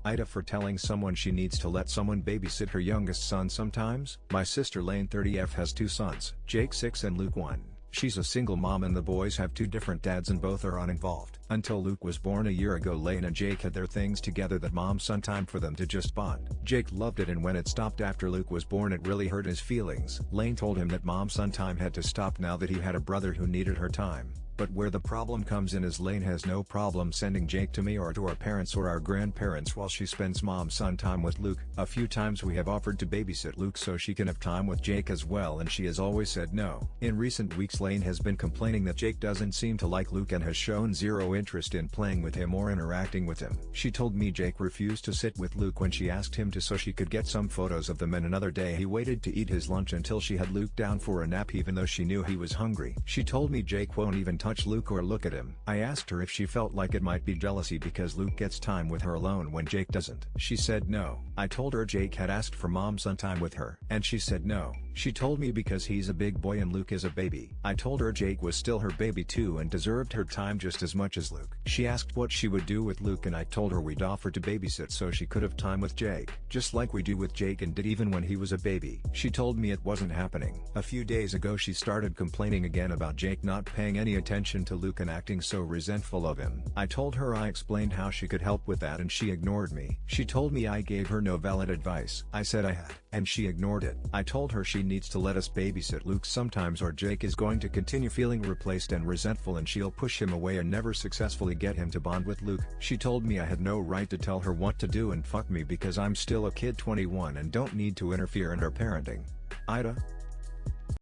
AITA for telling someone she needs to let someone babysit her youngest son sometimes. My sister Lane 30F has two sons, Jake 6 and Luke 1. She's a single mom and the boys have two different dads and both are uninvolved. Until Luke was born a year ago, Lane and Jake had their things together that mom son time for them to just bond. Jake loved it, and when it stopped after Luke was born it really hurt his feelings. Lane told him that mom son time had to stop now that he had a brother who needed her time. But where the problem comes in is Lane has no problem sending Jake to me or to our parents or our grandparents while she spends mom-son time with Luke. A few times we have offered to babysit Luke so she can have time with Jake as well, and she has always said no. In recent weeks Lane has been complaining that Jake doesn't seem to like Luke and has shown zero interest in playing with him or interacting with him. She told me Jake refused to sit with Luke when she asked him to so she could get some photos of them, and another day he waited to eat his lunch until she had Luke down for a nap even though she knew he was hungry. She told me Jake won't even touch Luke or look at him. I asked her if she felt like it might be jealousy because Luke gets time with her alone when Jake doesn't. She said no. I told her Jake had asked for mom-son time with her, and she said no. She told me because he's a big boy and Luke is a baby. I told her Jake was still her baby too and deserved her time just as much as Luke. She asked what she would do with Luke and I told her we'd offer to babysit so she could have time with Jake, just like we do with Jake and did even when he was a baby. She told me it wasn't happening. A few days ago she started complaining again about Jake not paying any attention to Luke and acting so resentful of him. I told her I explained how she could help with that and she ignored me. She told me I gave her no valid advice. I said I had, and she ignored it. I told her she needs to let us babysit Luke sometimes or Jake is going to continue feeling replaced and resentful and she'll push him away and never successfully get him to bond with Luke. She told me I had no right to tell her what to do and fuck me because I'm still a kid 21 and don't need to interfere in her parenting. AITA.